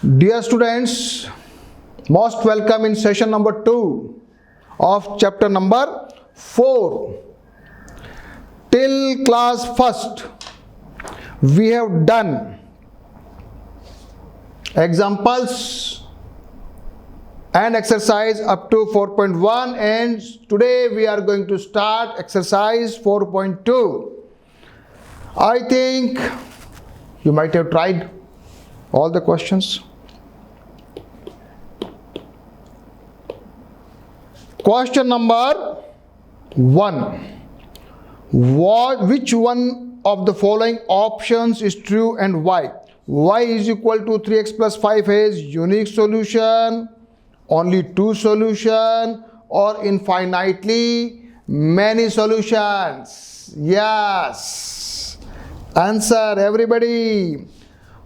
Dear students, most welcome in session number 2 of chapter number 4. Till class first, we have done examples and exercise up to 4.1, and today we are going to start exercise 4.2. I think you might have tried all the questions. Question number 1. Which one of the following options is true and why? Y is equal to 3x plus 5 has unique solution, only two solution, or infinitely many solutions? Yes. Answer, everybody.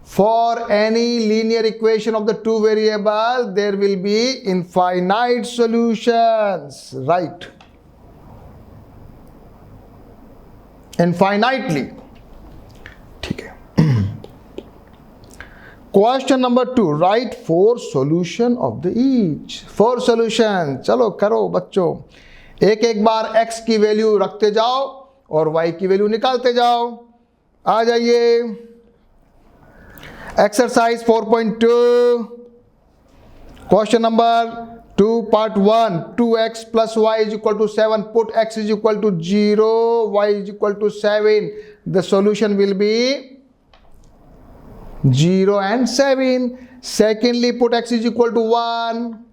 For any linear equation of the two variable, there will be infinite solutions, right? Infinitely. ठीक है. Question number 2. Write 4 solution of the each. 4 solution. चलो करो बच्चों. एक बार x की value रखते जाओ और y की वैल्यू निकालते जाओ. आ जाइए. Exercise 4.2. Question number 2, part 1. 2x plus y is equal to 7. Put x is equal to 0, y is equal to 7. The solution will be 0 and 7. Secondly, put x is equal to 1.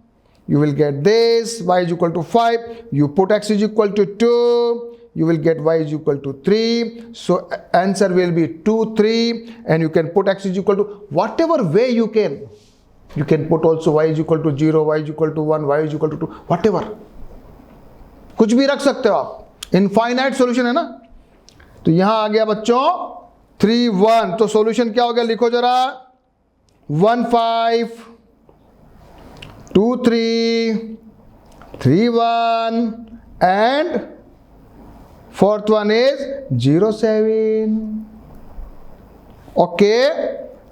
You will get this. Y is equal to 5. You put x is equal to 2. You will get y is equal to 3. So answer will be 2, 3. And you can put x is equal to whatever way you can. You can put also y is equal to 0, y is equal to 1, y is equal to 2, whatever. कुछ भी रख सकते हो आप. Infinite solution है ना. तो यहां आ गया बच्चों 3, 1. तो सॉल्यूशन क्या हो गया, लिखो जरा. 1, 5, 2, 3, 3, 1 and fourth one is 0, 7. Okay,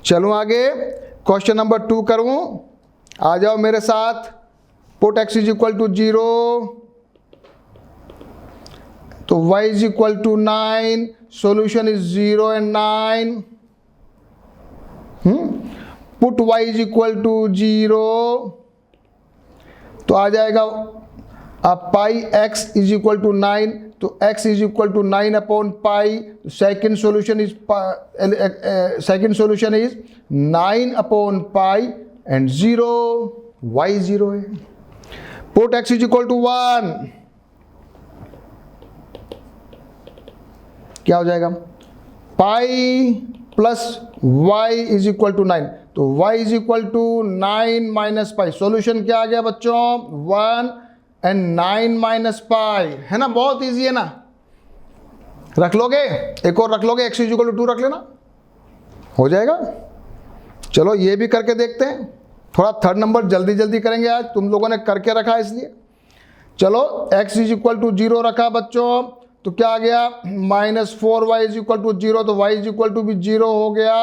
चलो आगे. क्वेश्चन नंबर 2 करूं. आ जाओ मेरे साथ. Put x is equal to 0, तो y is equal to 9. Solution is 0 and 9. Put y is equal to 0, तो आ जाएगा pi x is equal to 9. तो x is equal to 9 upon pi. Second solution is 9 upon pi and 0. y 0 है. Put x is equal to 1, क्या हो जाएगा, pi plus y is equal to 9. तो y is equal to 9 minus pi. Solution क्या आ गया बच्चों, 1 and 9 minus पाई. है ना, बहुत इजी है ना. रख लोगे, एक और रख लोगे, x इज इक्वल टू 2 रख लेना, हो जाएगा. चलो ये भी करके देखते हैं. थोड़ा थर्ड नंबर जल्दी जल्दी करेंगे आज, तुम लोगों ने करके रखा इसलिए. चलो x इज इक्वल टू 0 रखा बच्चों, तो क्या आ गया, -4y इज इक्वल टू 0. तो y इज इक्वल टू भी 0 हो गया.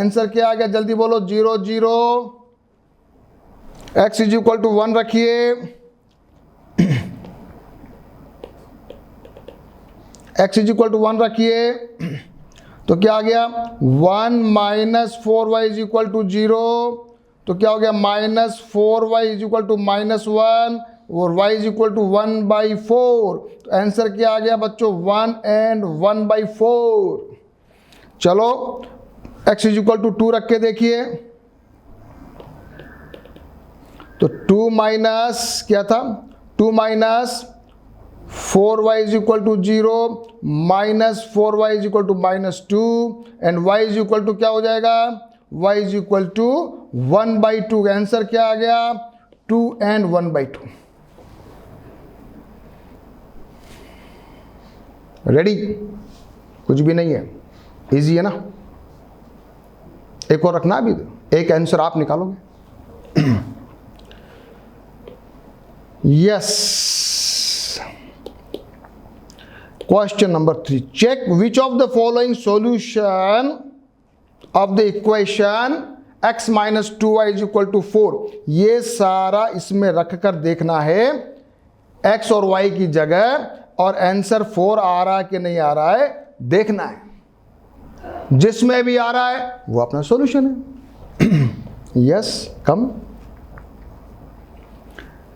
आंसर क्या आ गया, जल्दी बोलो. 0, 0. x इज इक्वल टू 1 रखिए. x इज इक्वल टू 1 रखिए, तो क्या आ गया, 1 minus 4y is equal to 0. तो क्या हो गया, -4y इज इक्वल टू -1 और y इज इक्वल टू 1/4. तो आंसर क्या आ गया बच्चों, 1 and 1/4. चलो x इज इक्वल टू 2 रख के देखिए. तो 2 माइनस क्या था, 2 minus 4y is equal to 0 minus 4y is equal to -2 and y is equal to क्या हो जाएगा, y is equal to 1/2. Answer क्या आ गया, 2 and 1/2. रेडी, कुछ भी नहीं है, इजी है ना. एक और रखना अभी, एक आंसर आप निकालोगे. Yes. Question number 3. Check which of the following solution of the equation x minus 2y is equal to 4, ये सारा इसमें रख कर देखना है x और y की जगह, और आंसर 4 आ रहा है कि नहीं आ रहा है देखना है। जिसमें भी आ रहा है वो अपना सॉल्यूशन है। Yes, come.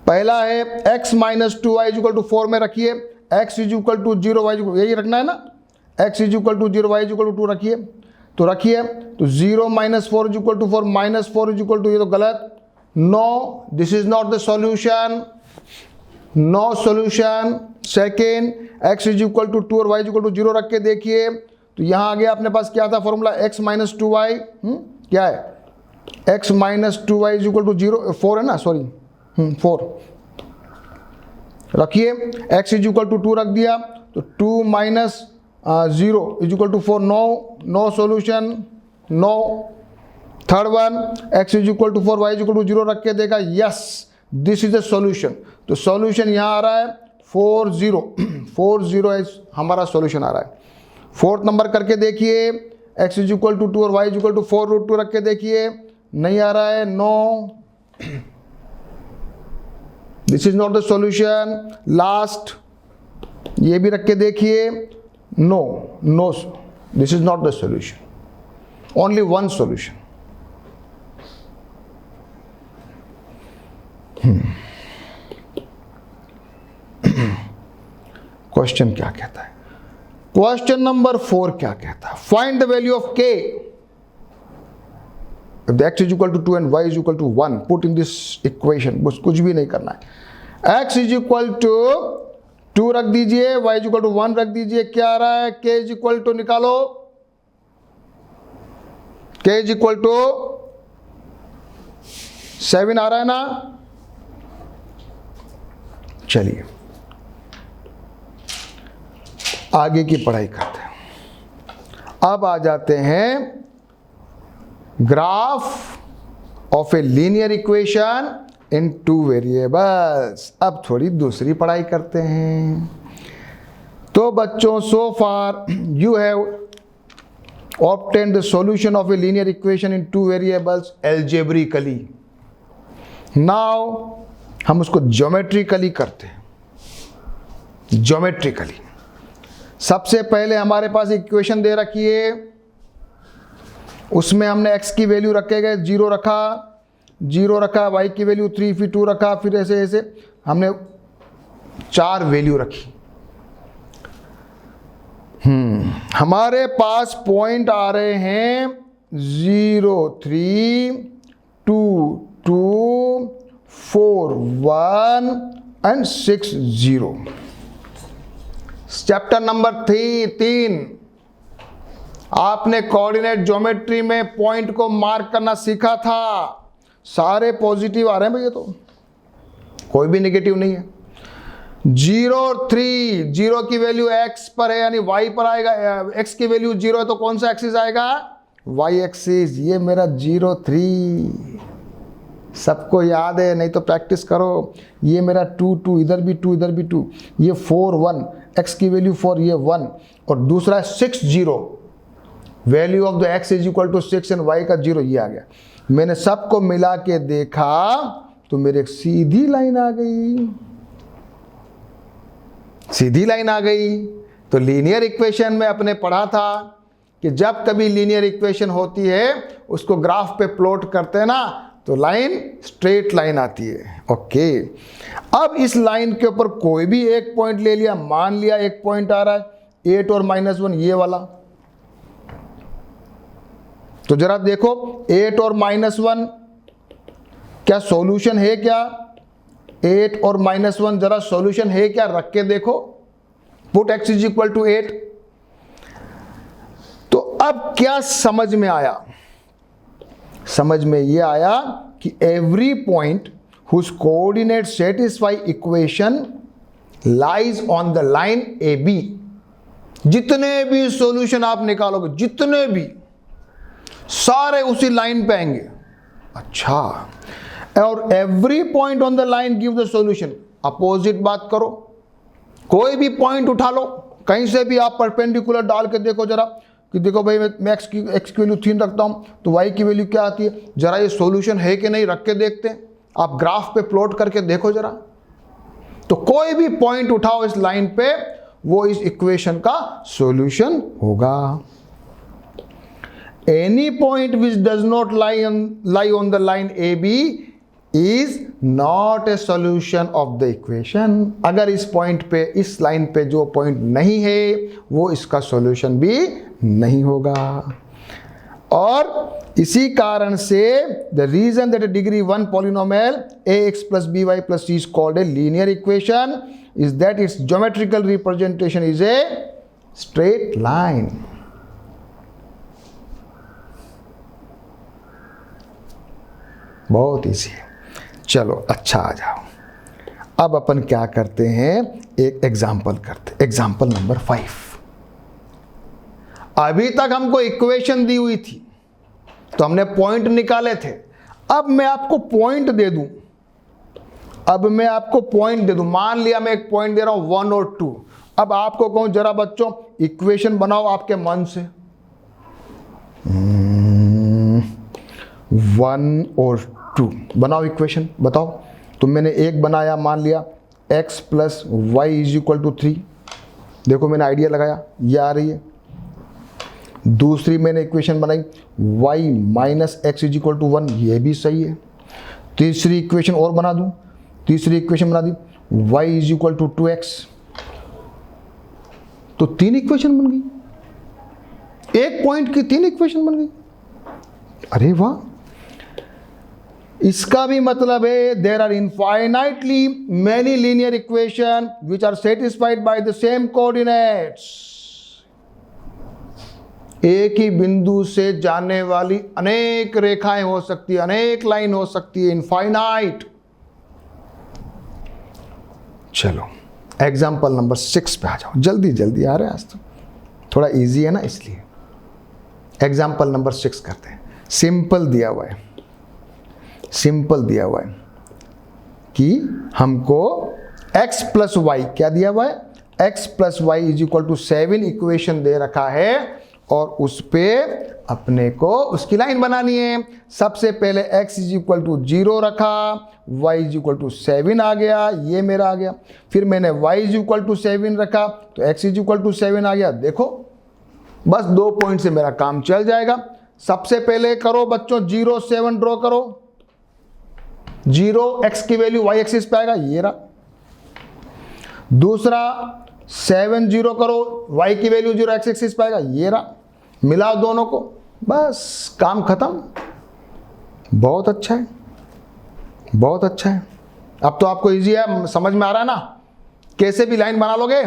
पहला है x minus 2y is equal to 4 में रखिए, x is equal to 0, y यही रखना है ना, x is equal to 0, y is equal to 2 रखिए, तो रखिए, तो 0 minus 4 is equal to 4, minus 4 is equal to, ये तो गलत, no, this is not the solution, no solution. Second, x is equal to 2 और y इज इक्वल टू 0 रख के देखिए, तो यहां आ गया अपने पास क्या था फॉर्मूला, x माइनस 2y, क्या है, x minus 2y is equal to 0, 4 है ना, सॉरी 4 रखिए, x इज इक्वल टू 2 रख दिया, तो 2 minus 0 is equal to 4, no solution, no. Third one, x is equal to 4, y is equal to 0 रख के देखा, yes this is the solution, तो सॉल्यूशन यहां आ रहा है 4 0, 4 0 हमारा सॉल्यूशन आ रहा है। फोर्थ नंबर करके देखिए, x इज इक्वल टू 2 और y is equal to 4 root 2 रख के देखिए, नहीं आ रहा है, no, this is not the solution. Last, ये भी रख के देखिए, no, this is not the solution, only one solution. Question क्या कहता है, क्वेश्चन नंबर 4 क्या कहता है, find the value of k if the x is equal to 2 and y is equal to 1, put in this equation, बस कुछ भी नहीं करना है। x is equal to 2 रख दीजिए, y is equal to 1 रख दीजिए, क्या आ रहा है, k is equal to निकालो, k is equal to 7 आ रहा है ना। चलिए आगे की पढ़ाई करते हैं। अब आ जाते हैं graph of a linear equation in 2 variables. अब थोड़ी दूसरी पढ़ाई करते हैं। तो बच्चों, so far you have obtained the solution of a linear equation in 2 variables algebraically. Now हम उसको ज्योमेट्रिकली करते हैं। ज्योमेट्रिकली सबसे पहले हमारे पास इक्वेशन दे रखी है, उसमें हमने x की वैल्यू रखे गए 0 रखा, y की वैल्यू 3, फिर 2 रखा, फिर ऐसे ऐसे हमने 4 वैल्यू रखी। हमारे पास पॉइंट आ रहे हैं 0 3 2 2 4 1 एंड 6 0। चैप्टर नंबर 3 आपने कोऑर्डिनेट ज्योमेट्री में पॉइंट को मार्क करना सीखा था। सारे पॉजिटिव आ रहे हैं भैया, तो कोई भी नेगेटिव नहीं है। 0 और 3, 0 की वैल्यू x पर है यानी y पर आएगा, x की वैल्यू 0 है तो कौन सा एक्सिस आएगा, y एक्सिस। ये मेरा 0 3 सबको याद है, नहीं तो प्रैक्टिस करो। ये मेरा 2 2, इधर भी 2 इधर भी 2, ये 4 1, x की वैल्यू 4, ये 1, और दूसरा है 6 0, value of the x is equal to 6 and y का 0, ये आ गया। मैंने सबको मिला के देखा तो मेरे एक सीधी लाइन आ गई, सीधी लाइन आ गई। तो लीनियर इक्वेशन में अपने पढ़ा था कि जब कभी लीनियर इक्वेशन होती है उसको ग्राफ पे प्लॉट करते हैं ना, तो लाइन स्ट्रेट लाइन आती है। ओके, अब इस लाइन के ऊपर कोई भी एक पॉइंट ले लिया, मान लिया एक पॉइंट आ रहा है 8 और -1, ये वाला। तो जरा देखो 8 और -1 क्या सॉल्यूशन है क्या, 8 और -1 जरा सॉल्यूशन है क्या, रख के देखो। Put x is equal to 8। तो अब क्या समझ में आया, समझ में ये आया कि every point whose coordinate satisfy equation lies on the line AB। जितने भी सॉल्यूशन आप निकालोगे, जितने भी, सारे उसी लाइन पे आएंगे। अच्छा, और every point on the line give the solution. Opposite बात करो, कोई भी पॉइंट उठा लो, कहीं से भी आप परपेंडिकुलर डाल के देखो जरा, कि देखो भाई मैं एक्स की वैल्यू 3 रखता हूँ तो वाई की वैल्यू क्या आती है, जरा ये सॉल्यूशन है कि नहीं रख के देखते हैं। आप ग्राफ पे प्लॉट करके देखो जरा, तो कोई भी पॉइंट उठाओ इस लाइन पे, वो इस इक्वेशन का सॉल्यूशन होगा। Any point which does not lie on the line A B is not a solution of the equation. अगर इस पॉइंट पे, इस लाइन पे जो पॉइंट नहीं है वो इसका सॉल्यूशन भी नहीं होगा। और इसी कारण से the reason that degree 1 polynomial ax plus by plus c is called a linear equation is that its geometrical representation is a straight line. बहुत इजी है। चलो अच्छा आ जाओ, अब अपन क्या करते हैं, एक एग्जाम्पल करते। Example number 5। अभी तक हमको इक्वेशन दी हुई थी तो हमने पॉइंट निकाले थे। अब मैं आपको पॉइंट दे दूं, मान लिया मैं एक पॉइंट दे रहा हूं 1 और 2। अब आपको कहूं जरा बच्चों इक्वेशन बनाओ आपके मन से। 1 और 2 बनाओ इक्वेशन, बताओ। तो मैंने एक बनाया, मान लिया x plus Y is equal to 3। देखो मैंने आइडिया लगाया, ये आ रही है। दूसरी मैंने इक्वेशन बनाई y minus x is equal to 1, ये भी सही है। तीसरी इक्वेशन और बना दूं, तीसरी इक्वेशन बना दी y is equal to 2x। तो 3 इक्वेशन बन गई, एक पॉइंट की 3 इक्वेशन बन गई। अरे वाह, इसका भी मतलब है there are infinitely many linear equation which are satisfied by the same coordinates. एक ही बिंदु से जाने वाली अनेक रेखाएं हो सकती है, अनेक लाइन हो सकती है, इनफाइनाइट। चलो एग्जाम्पल नंबर 6 पे आ जाओ, जल्दी जल्दी आ रहे हैं आज तो, थोड़ा इजी है ना इसलिए। एग्जाम्पल नंबर 6 करते हैं। सिंपल दिया हुआ है, सिंपल दिया हुआ है कि हमको x प्लस वाई, क्या दिया हुआ है, x plus Y is equal to 7 equation दे रखा है और उस पे अपने को उसकी लाइन बनानी है। सबसे पहले x इज इक्वल टू 0 रखा, y इज इक्वल टू 7 आ गया, ये मेरा आ गया। फिर मैंने y इज इक्वल टू 7 रखा तो x इज इक्वल टू 7 आ गया। देखो बस 2 पॉइंट से मेरा काम चल जाएगा। सबसे पहले करो बच्चों 0 7 ड्रॉ करो। 0 x की वैल्यू y एक्सिस पे आएगा, ये रहा। दूसरा 7 0 करो, y की वैल्यू 0 x एक्सिस पे आएगा, ये रहा। मिलाओ दोनों को, बस काम खत्म। बहुत अच्छा है, बहुत अच्छा है। अब तो आपको इजी है, समझ में आ रहा है ना, कैसे भी लाइन बना लोगे।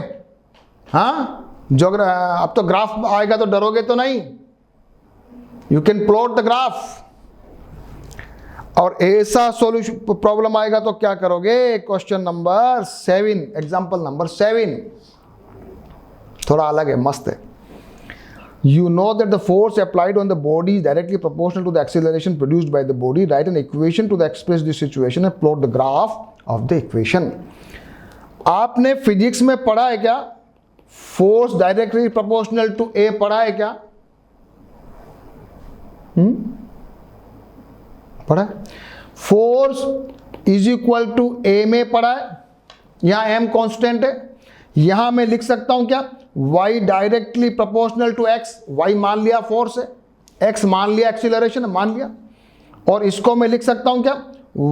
हाँ, जो अब तो ग्राफ आएगा तो डरोगे तो नहीं, you can plot the graph. और ऐसा सॉल्यूशन प्रॉब्लम आएगा तो क्या करोगे, क्वेश्चन नंबर 7, एग्जाम्पल नंबर 7 थोड़ा अलग है, मस्त है। You know that the force applied on the body is directly proportional to the acceleration produced by the body. Write an equation to express this situation and plot the graph of the equation. आपने physics में पढ़ा है क्या, force directly proportional to ए पढ़ा है क्या? पढ़ा है। फोर्स इज इक्वल टू ए में पढ़ा है, यहां एम कांस्टेंट है। यहां मैं लिख सकता हूं क्या, y directly proportional to x। y मान लिया फोर्स है, x मान लिया एक्सीलरेशन मान लिया। और इसको मैं लिख सकता हूं क्या,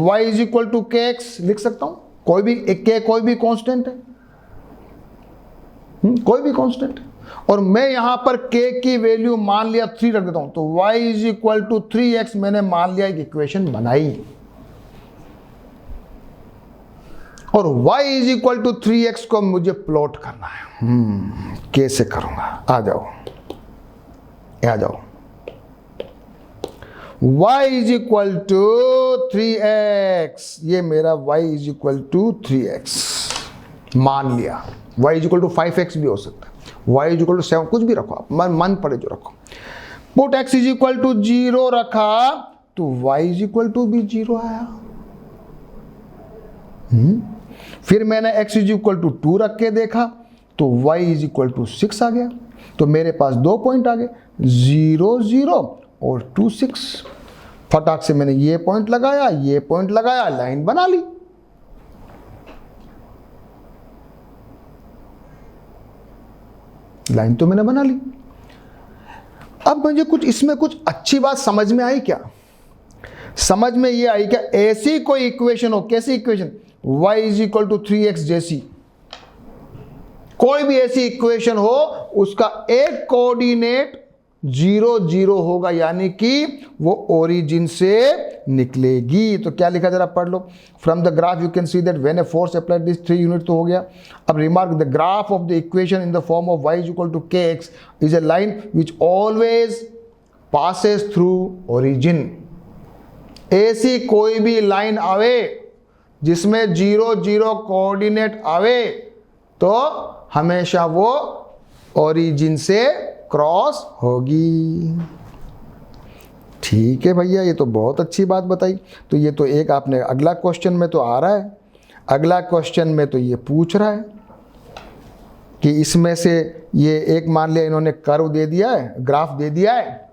y इज इक्वल टू के एक्स लिख सकता हूं। कोई भी k, कोई भी कांस्टेंट है, कोई भी कांस्टेंट है। और मैं यहां पर k की वैल्यू मान लिया 3 रख देता हूं, तो y is equal to 3x मैंने मान लिया, एक इक्वेशन बनाई। और y is equal to 3x को मुझे प्लॉट करना है। कैसे करूंगा, आ जाओ, आ जाओ। y is equal to 3x, ये मेरा y is equal to 3x मान लिया। y is equal to 5x भी हो सकता है, y इज इक्वल टू 7, कुछ भी रखो आप, मन पड़े जो रखो। Put x is equal to 0 रखा तो y इज इक्वल टू भी 0 आया। फिर मैंने x इज इक्वल टू 2 रख के देखा तो y इज इक्वल टू 6 आ गया। तो मेरे पास 2 पॉइंट आ गए, 0 0 और 2 6। फटाक से मैंने ये पॉइंट लगाया, ये पॉइंट लगाया, लाइन बना ली। लाइन तो मैंने बना ली। अब मुझे कुछ इसमें कुछ अच्छी बात समझ में आई क्या? समझ में ये आई क्या, ऐसी कोई इक्वेशन हो, कैसी equation, y is equal to 3x जैसी कोई भी ऐसी इक्वेशन हो, उसका एक कोऑर्डिनेट 0 0 होगा, यानी कि वो ओरिजिन से निकलेगी। तो क्या लिखा, जरा पढ़ लो। From the graph you can see that when a force applied this 3 unit तो हो गया। अब remark the graph of the equation in the form of y is equal to kx is a line which always passes through origin. ऐसी कोई भी line आवे जिसमें 0 0 coordinate आवे तो हमेशा वो ओरिजिन से क्रॉस होगी। ठीक है भैया, ये तो बहुत अच्छी बात बताई। तो ये तो एक आपने अगला क्वेश्चन में तो आ रहा है, अगला क्वेश्चन में तो ये पूछ रहा है कि इसमें से ये एक मान लिया इन्होंने कर्व दे दिया है, ग्राफ दे दिया है,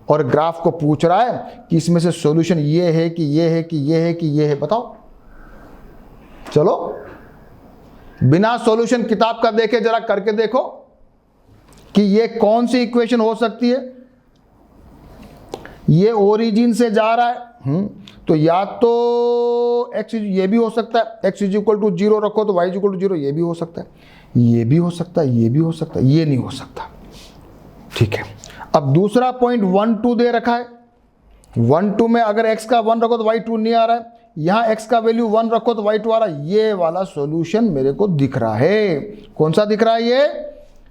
और ग्राफ को पूछ रहा है कि इसमें से सॉल्यूशन ये है कि ये है कि ये है कि ये है, बताओ। चलो बिना सॉल्यूशन किताब का देखे जरा करके देखो कि ये कौन सी इक्वेशन हो सकती है। ये ओरिजिन से जा रहा है, तो या तो x ये भी हो सकता है, x इज इक्वल टू 0 रखो तो y इज इक्वल टू 0, ये भी हो सकता है, ये भी हो सकता है, ये भी हो सकता है, ये नहीं हो सकता। ठीक है, अब दूसरा पॉइंट 1 2 दे रखा है। 1 2 में अगर x का 1 रखो तो y 2 नहीं आ रहा है, यहां x का वैल्यू 1 रखो तो y 2 आ रहा है। ये वाला सॉल्यूशन मेरे को दिख रहा है। कौन सा दिख रहा है?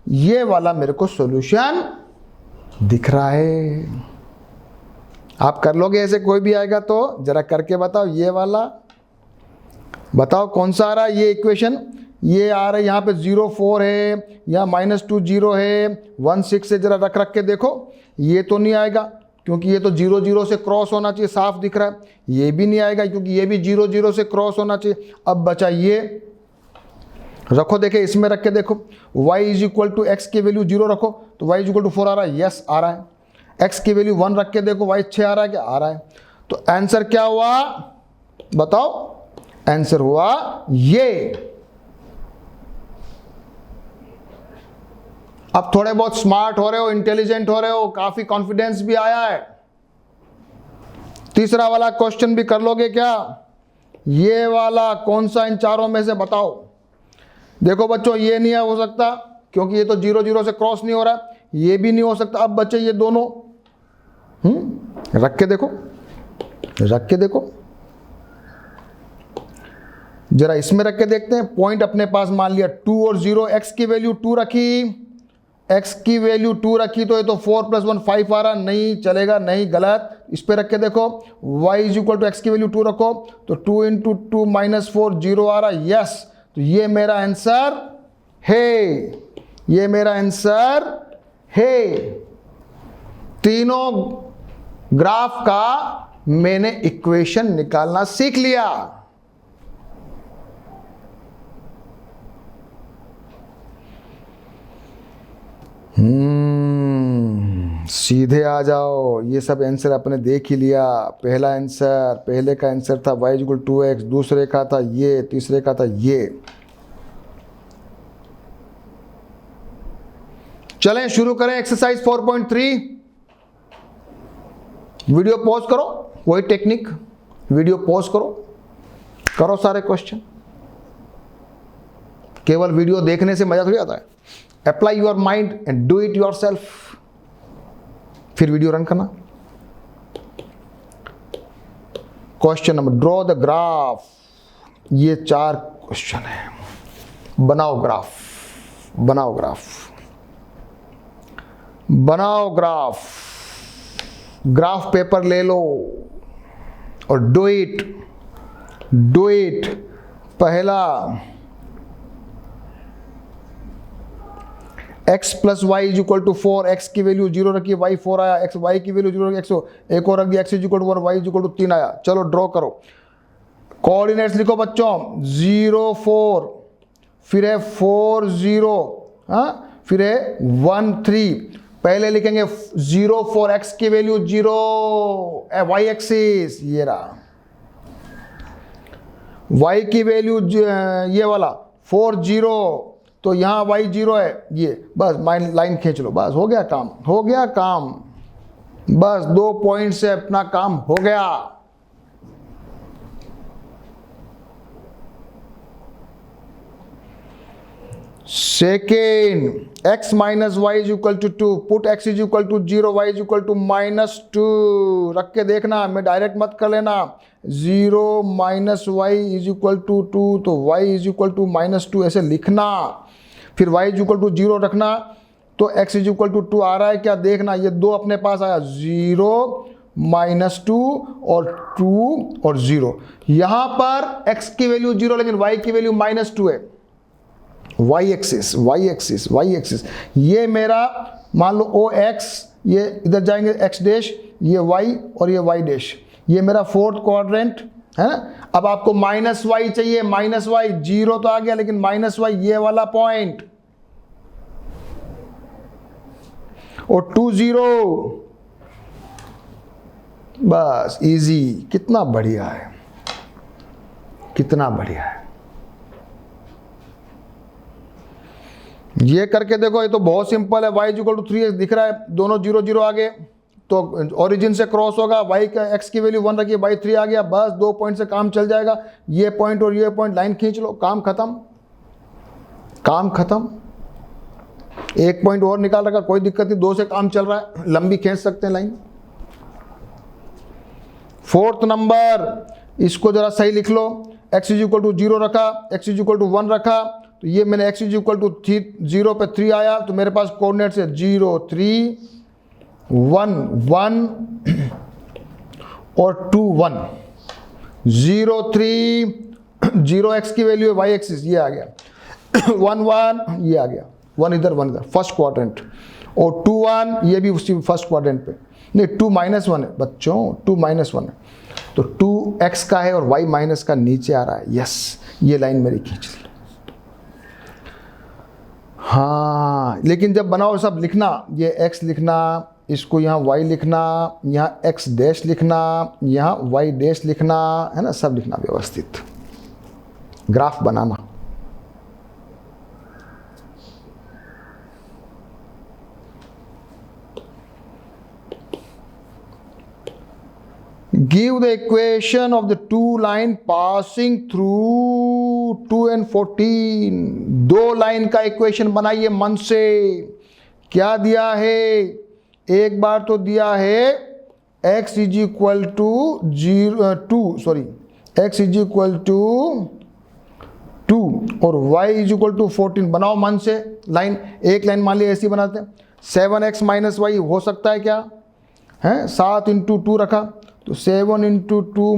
ये वाला मेरे को सॉल्यूशन दिख रहा है। आप कर लोगे ऐसे, कोई भी आएगा तो जरा करके बताओ। ये वाला बताओ कौन सा आ रहा है ये इक्वेशन। ये आ रहा है यहाँ पे 0 4 है, या -2 0 है, 1 6 है, जरा रख रख के देखो। ये तो नहीं आएगा क्योंकि ये तो 0 0 से क्रॉस होना चाहिए, साफ दिख रहा है। ये भी नहीं आएगा क्योंकि ये भी 0 0 से क्रॉस होना चाहिए। अब बचा ये, रखो, देखे इसमें रख के देखो। y is equal to x की वैल्यू 0 रखो तो y इज इक्वल टू 4 आ रहा है, यस आ रहा है। x की वैल्यू 1 रख के देखो, y 6 आ रहा है, क्या आ रहा है। तो आंसर क्या हुआ बताओ? आंसर हुआ ये। अब थोड़े बहुत स्मार्ट हो रहे हो, इंटेलिजेंट हो रहे हो, काफी कॉन्फिडेंस भी आया है। तीसरा वाला क्वेश्चन भी कर लोगे क्या? ये वाला कौन सा इन चारों में से बताओ। देखो बच्चों, ये नहीं हो सकता क्योंकि ये तो 0 0 से क्रॉस नहीं हो रहा, ये भी नहीं हो सकता। अब बच्चे ये दोनों रख के देखो, रख के देखो, जरा इसमें रख के देखते हैं। पॉइंट अपने पास मान लिया 2 और 0, x की वैल्यू 2 रखी, x की वैल्यू 2 रखी तो ये तो 4 + 1 5 आ रहा, नहीं चलेगा, नहीं, गलत। इस पे रख के देखो, y is equal to x की वैल्यू 2 रखो तो 2 × 2 -4 0 आ रहा, यस। तो ये मेरा आंसर है, ये मेरा आंसर है। तीनों ग्राफ का मैंने इक्वेशन निकालना सीख लिया। सीधे आ जाओ, ये सब आंसर आपने देख ही लिया। पहला आंसर, पहले का आंसर था y = 2x, दूसरे का था ये, तीसरे का था ये। चलें शुरू करें एक्सरसाइज 4.3। वीडियो पॉज करो, वही टेक्निक, वीडियो पॉज करो, करो सारे क्वेश्चन। केवल वीडियो देखने से मजा थोड़ी आता है। Apply your mind and do it yourself. फिर वीडियो रन करना। Question number, draw the graph. ये 4 क्वेश्चन है। बनाओ ग्राफ, बनाओ ग्राफ, बनाओ ग्राफ। ग्राफ पेपर ले लो और डू इट, डू इट। पहला, x + y = 4, x की वैल्यू 0 रखी, y 4 आया, x y की वैल्यू 0 रखी, x एक और रख दिया, x = 1, y = 3 आया। चलो ड्रॉ करो। कोऑर्डिनेट्स लिखो बच्चों, 0 4, फिर है 4 0, हाँ, फिर है 1 3। पहले लिखेंगे 0 4 x की वैल्यू 0, y एक्सिस ये रहा, y की वैल्यू ये वाला 4 0, तो यहां y 0 है, ये बस लाइन खींच लो, बस हो गया काम, हो गया काम, बस 2 पॉइंट से अपना काम हो गया। Second, x minus y is equal to 2, put x is equal to 0, y is equal to -2, रख के देखना, मैं डायरेक्ट मत कर लेना, 0 minus y is equal to 2, तो y is equal to -2 ऐसे लिखना, फिर y is equal to 0 रखना, तो x is equal to 2 आ रहा है क्या देखना, ये 2 अपने पास आया, 0 -2 और 2 और 0, यहां पर x की वैल्यू 0 लेकिन y की वैल्यू -2 है, y axis, y axis, y axis, ये मेरा मान लो ओ x, ये इधर जाएंगे x डैश, ये y और ये y डैश, ये मेरा फोर्थ क्वाड्रेंट है ना। अब आपको -y चाहिए, -y 0 तो आ गया, लेकिन -y ये वाला पॉइंट और 2 0, बस इजी, कितना बढ़िया है, कितना बढ़िया है। ये करके देखो, ये तो बहुत सिंपल है, y इक्वल टू 3x दिख रहा है, दोनों 0 0 आ गए, तो ओरिजिन से क्रॉस होगा, y का x की वैल्यू 1 रखिए, y 3 आ गया, बस 2 पॉइंट से काम चल जाएगा, ये पॉइंट और ये पॉइंट लाइन खींच लो, काम खत्म, काम खत्म। एक पॉइंट और निकाल रखा, कोई दिक्कत नहीं, 2 से काम चल रहा है, लंबी खींच सकते हैं लाइन। फोर्थ नंबर, इसको जरा सही लिख लो, x इज इक्वल टू 0 रखा, x इज इक्वल टू 1 रखा, तो ये मैंने x इज इक्वल टू 0 पे 3 आया, तो मेरे पास कोऑर्डिनेट्स है 0 3 1 1 और 2 1, 0 3 0 x की वैल्यू है, y एक्सिस ये आ गया, 1 1 ये आ गया, 1 इधर फर्स्ट क्वाड्रेंट, और 2 1 ये भी उसी फर्स्ट क्वाड्रेंट पे, नहीं 2 -1 है बच्चों, 2 -1 है, तो 2x का है और y माइनस का नीचे आ रहा है, यस, ये लाइन मेरी खींच ली। हाँ, लेकिन जब बनाओ सब लिखना, ये x लिखना, इसको यहाँ y लिखना, यहाँ x डैश लिखना, यहाँ y डैश लिखना, है ना, सब लिखना व्यवस्थित, graph banana. Give the equation of the two line passing through 2 and 14, 2 line का इक्वेशन बनाइए मन से। क्या दिया है, एक बार तो दिया है x is equal to 2 sorry x is equal to 2 और y इज इक्वल टू 14, बनाओ मन से लाइन, एक लाइन मान लिया ऐसी बनाते हैं, 7x - y हो सकता है क्या है, 7 × 2 रखा, तो 7 × 2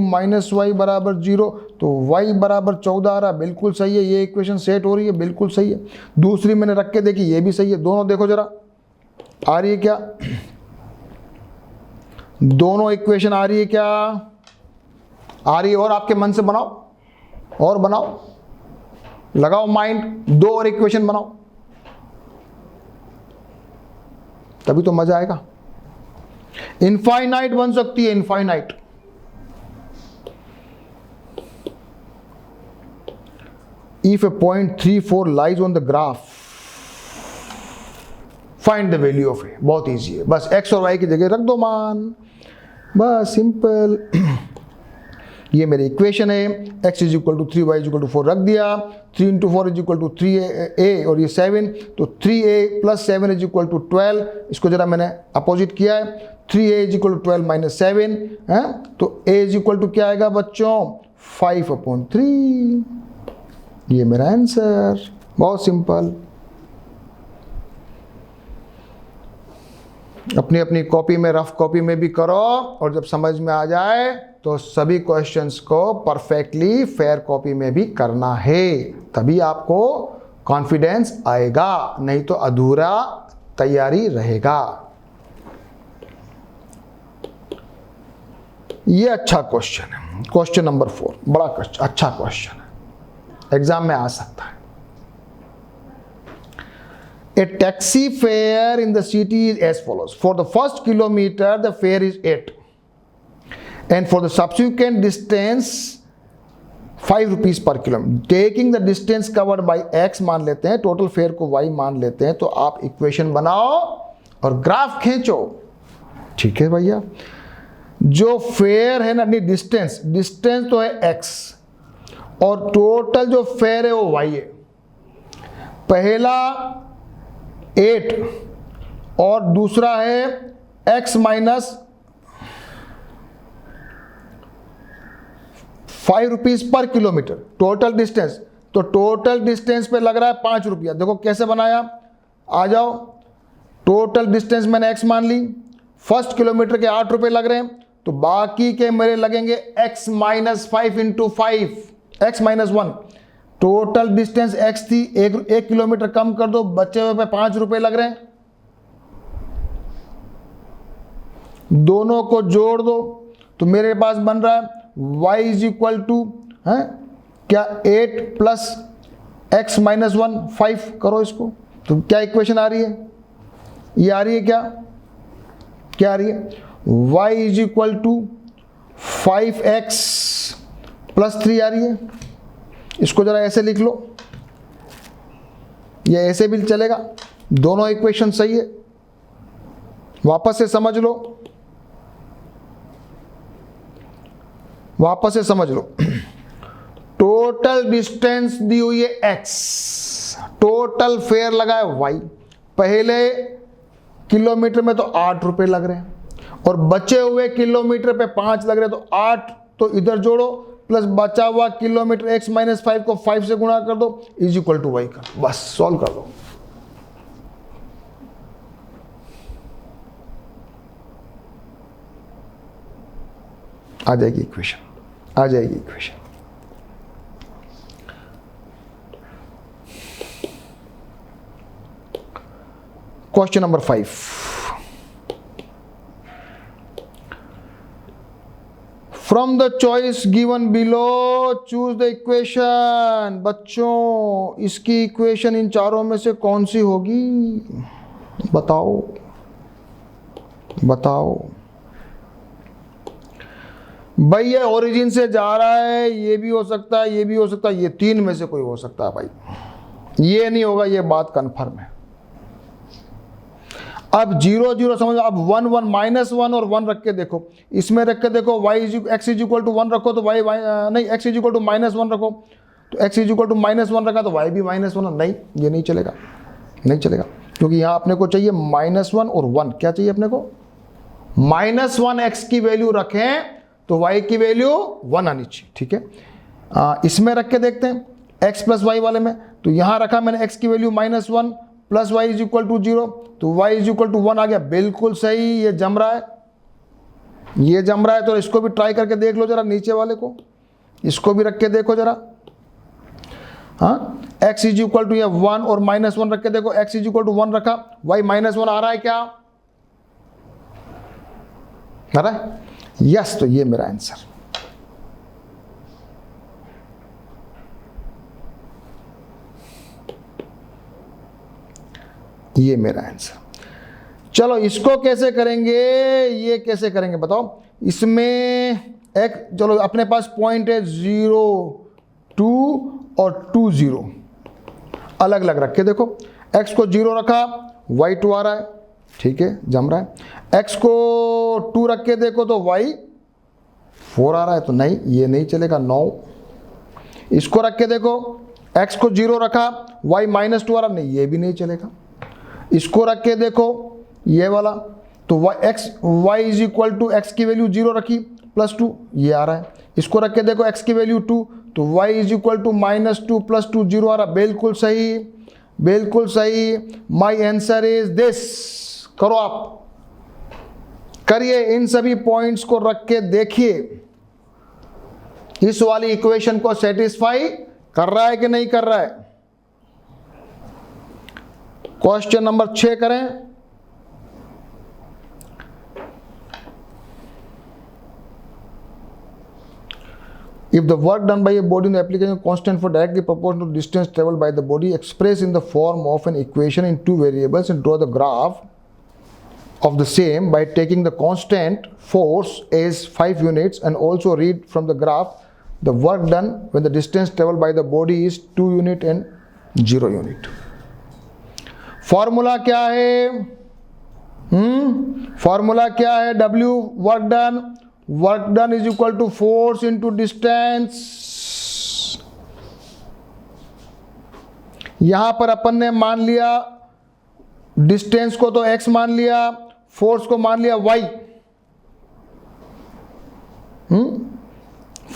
-y बराबर 0, तो y बराबर 14 आ रहा, बिल्कुल सही है, ये इक्वेशन सेट हो रही है, बिल्कुल सही है। दूसरी मैंने रख के देखी, ये भी सही है, दोनों देखो जरा आ रही है क्या, दोनों इक्वेशन आ रही है क्या, आ रही है, और आपके मन से बनाओ, और बनाओ, लगाओ माइंड, 2 और इक्वेशन बनाओ, तभी तो मजा आएगा। इनफाइनाइट बन सकती है, infinite, if a point 3 4 lies on the graph, find the value of A, बहुत इजी है, बस x और y की जगह रख दो मान, बस सिंपल। ये मेरी इक्वेशन है, x is equal to 3, y is equal to 4 रख दिया, 3 × 4 इज इक्वल टू 3a और ये 7, तो 3a + 7 इज इक्वल टू 12, इसको जरा मैंने अपोजिट किया है, 3a इज इक्वल टू 12 - 7 है, तो a इज इक्वल टू क्या आएगा बच्चों, 5/3, ये मेरा आंसर, बहुत सिंपल। अपनी अपनी कॉपी में, रफ कॉपी में भी करो, और जब समझ में आ जाए तो सभी क्वेश्चंस को परफेक्टली फेयर कॉपी में भी करना है, तभी आपको कॉन्फिडेंस आएगा, नहीं तो अधूरा तैयारी रहेगा। ये अच्छा क्वेश्चन है, क्वेश्चन नंबर 4, बड़ा अच्छा क्वेश्चन है, एग्जाम में आ सकता है। A taxi fare in the city is as follows. For the first kilometer, the fare is 8. And for the subsequent distance, 5 rupees per kilometer. Taking the distance covered by x मान लेते हैं, total fare को y मान लेते हैं, तो आप equation बनाओ और ग्राफ खींचो. ठीक है भैया. जो फेयर है ना, नहीं डिस्टेंस तो है x और टोटल जो फेयर है वो y है. पहला 8 और दूसरा है x minus 5 rupees per kilometre. Total distance, तो टोटल डिस्टेंस पे लग रहा है 5 रुपया. देखो कैसे बनाया, आ जाओ. टोटल डिस्टेंस मैंने x मान ली, फर्स्ट किलोमीटर के 8 रुपए लग रहे हैं, तो बाकी के मेरे लगेंगे x minus 5 into 5, x minus 1. Total distance x थी, एक किलोमीटर कम कर दो, बचे हुए पे 5 रुपए लग रहे हैं. दोनों को जोड़ दो तो मेरे पास बन रहा है y इज इक्वल टू है क्या 8 प्लस x माइनस 1 5. करो इसको तो क्या इक्वेशन आ रही है, ये आ रही है क्या आ रही है, y is equal to 5x plus 3 आ रही है. इसको जरा ऐसे लिख लो, ये ऐसे भी चलेगा, दोनों इक्वेशन सही है. वापस से समझ लो, वापस से समझ लो. टोटल डिस्टेंस दी हुई है x, टोटल फेयर लगा है y. पहले किलोमीटर में तो 8 रुपए लग रहे हैं और बचे हुए किलोमीटर पे 5 लग रहे हैं, तो 8 तो इधर जोड़ो प्लस बचा हुआ किलोमीटर x माइनस 5 को 5 से गुणा कर दो इज इक्वल टू y का. बस सॉल्व कर दो. आ जाएगी इक्वेशन, आ जाएगी equation. Question number 5. From the choice given below choose the equation. बच्चों इसकी इक्वेशन इन चारों में से कौन सी होगी, बताओ बताओ. भाई ये ओरिजिन से जा रहा है, ये भी हो सकता है, ये भी हो सकता है, ये तीन में से कोई हो सकता है भाई. ये नहीं होगा, ये बात कन्फर्म है. अब 0 0 समझो. अब 1 1 माइनस 1 और 1 रख के देखो, इसमें रख के देखो x इज इक्वल टू 1 रखो तो y नहीं, x is equal to minus 1 रखो तो x is equal to minus 1 रखा तो y भी माइनस 1. नहीं, ये नहीं चलेगा, नहीं चलेगा, क्योंकि यहाँ अपने को चाहिए माइनस 1 और 1. क्या चाहिए अपने को, माइनस 1 x की वैल्यू रखें तो y की वैल्यू 1 आनी चाहिए. ठीक है, इसमें रख के देखते हैं x प्लस वाई वाले में. तो यहां रखा मैंने x की value minus 1 plus Y is equal to 0, तो y इज इक्वल टू 1 आ गया. बिल्कुल सही, ये जम रहा है, ये जम रहा है. तो इसको भी ट्राई करके देख लो जरा, नीचे वाले को इसको भी रख के देखो जरा. हाँ, x इज इक्वल टू 1 और माइनस 1 रख के देखो. x इज इक्वल टू 1 रखा, y माइनस 1 आ रहा है क्या, आ रहा है. यस, तो ये मेरा आंसर. ये मेरा आंसर. चलो इसको कैसे करेंगे, ये कैसे करेंगे बताओ. इसमें एक, चलो अपने पास पॉइंट है 0 2 और 2 0, अलग अलग रख के देखो. x को 0 रखा, y 2 आ रहा है. ठीक है, जम रहा है. x को 2 रख के देखो तो y 4 आ रहा है. तो नहीं, ये नहीं चलेगा. 9. इसको रख के देखो, x को 0 रखा, y माइनस 2 आ रहा, नहीं ये भी नहीं चलेगा. इसको रख के देखो ये वाला, तो y is equal to x की वैल्यू 0 रखी प्लस 2, ये आ रहा है. इसको रख के देखो x की वैल्यू 2, तो y is equal to minus 2 plus 2 0 आ रहा. बिल्कुल सही, बिल्कुल सही. My answer is this. करो आप, करिए, इन सभी पॉइंट्स को रख के देखिए इस वाली इक्वेशन को सेटिस्फाई कर रहा है कि नहीं कर रहा है. क्वेश्चन नंबर 6 करें. If the work done by a body in the application constant for directly proportional to distance traveled by the body, expressed in the form of an equation in two variables, and draw the graph of the same by taking the constant force as 5 units, and also read from the graph the work done when the distance traveled by the body is 2 unit and 0 unit. Formula क्या है? Formula क्या है? W work done is equal to force into distance. यहां पर अपन ने मान लिया distance को तो x मान लिया, फोर्स को मान लिया y.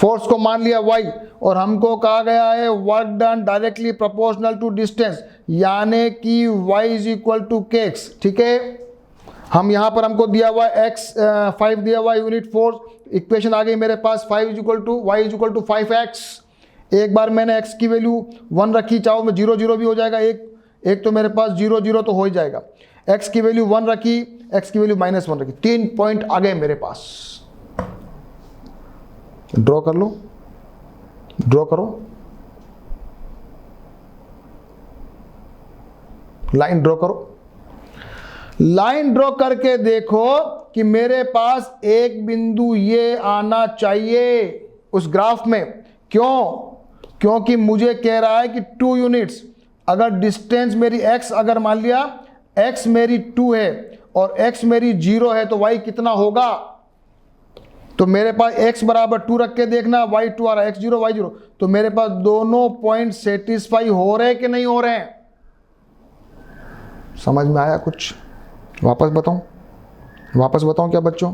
फोर्स को मान लिया y, और हमको कहा गया है work done directly proportional to distance, यानी कि y is equal to kx. ठीक है, हम यहां पर हमको दिया हुआ x 5 दिया हुआ यूनिट फोर्स. इक्वेशन आ गई मेरे पास 5 is equal to y is equal to 5x. एक बार मैंने x की वैल्यू 1 रखी, चाहो मैं 0 0 भी हो जाएगा, एक तो मेरे पास 0 0 तो हो ही जाएगा. x की वैल्यू 1 रखी, x की वैल्यू -1 रखी, 3 पॉइंट आ गए मेरे पास. ड्रॉ कर लो, ड्रॉ करो, लाइन ड्रॉ करो. लाइन ड्रॉ करके देखो कि मेरे पास एक बिंदु ये आना चाहिए उस ग्राफ में. क्यों? क्योंकि मुझे कह रहा है कि 2 यूनिट्स. अगर डिस्टेंस मेरी x, अगर मान लिया x मेरी 2 है और x मेरी 0 है, तो y कितना होगा? तो मेरे पास x बराबर 2 रख के देखना, y2 आ रहा है, x0 y0. तो मेरे पास दोनों पॉइंट सेटिस्फाई हो रहे कि नहीं हो रहे हैं? समझ में आया कुछ? वापस बताऊं क्या बच्चों?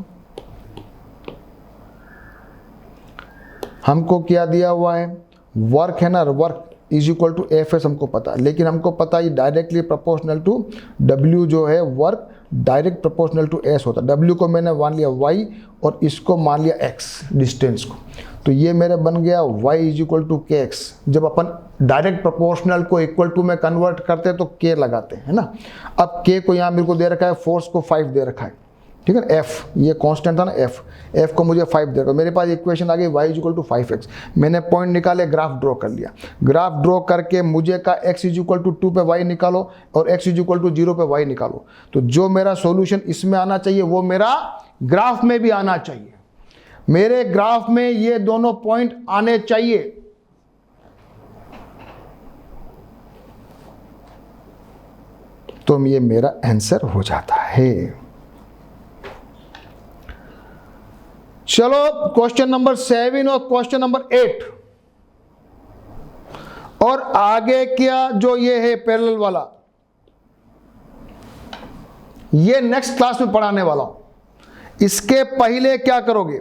हमको क्या दिया हुआ है? वर्क है ना, work is equal to F S हमको पता, लेकिन हमको पता है डायरेक्टली प्रोपोर्शनल टू डब्ल्यू जो है work direct proportional to S होता है. डब्ल्यू को मैंने मान लिया वाई और इसको मान लिया एक्स डिस्टेंस को, तो ये मेरा बन गया y इज इक्वल टू के एक्स. जब अपन डायरेक्ट प्रोपोर्शनल को इक्वल टू में कन्वर्ट करते हैं तो k लगाते हैं, है ना. अब k को यहाँ मेरे को दे रखा है, फोर्स को 5 दे रखा है, ठीक है. f ये कांस्टेंट था ना, f को मुझे 5 दे रखा. मेरे पास इक्वेशन आ गई y is equal to 5x. मैंने पॉइंट निकाले, ग्राफ ड्रॉ कर लिया. ग्राफ ड्रॉ करके मुझे का x इज इक्वल टू 2 पे y निकालो और x इज इक्वल टू 0 पे y निकालो. तो जो मेरा सॉल्यूशन इसमें आना चाहिए वो मेरा ग्राफ में भी आना चाहिए. मेरे ग्राफ में ये दोनों पॉइंट आने चाहिए. तो ये मेरा आंसर हो जाता है. चलो क्वेश्चन नंबर 7 और क्वेश्चन नंबर 8. और आगे क्या जो ये है पैरेलल वाला, ये नेक्स्ट क्लास में पढ़ाने वाला हूं. इसके पहले क्या करोगे?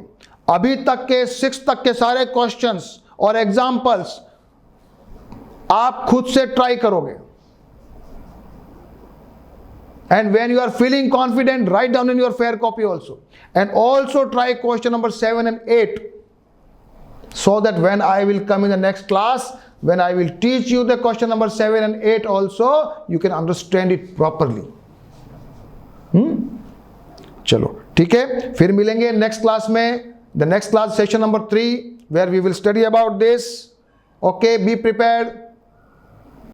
अभी तक के 6 तक के सारे क्वेश्चंस और एग्जाम्पल्स आप खुद से ट्राई करोगे. And when you are feeling confident, write down in your fair copy also. And also try question number 7 and 8. So that when I will come in the next class, when I will teach you the question number 7 and 8 also, you can understand it properly. चलो ठीक है, फिर मिलेंगे next class में. The next class, session number 3, where we will study about this. Okay, be prepared.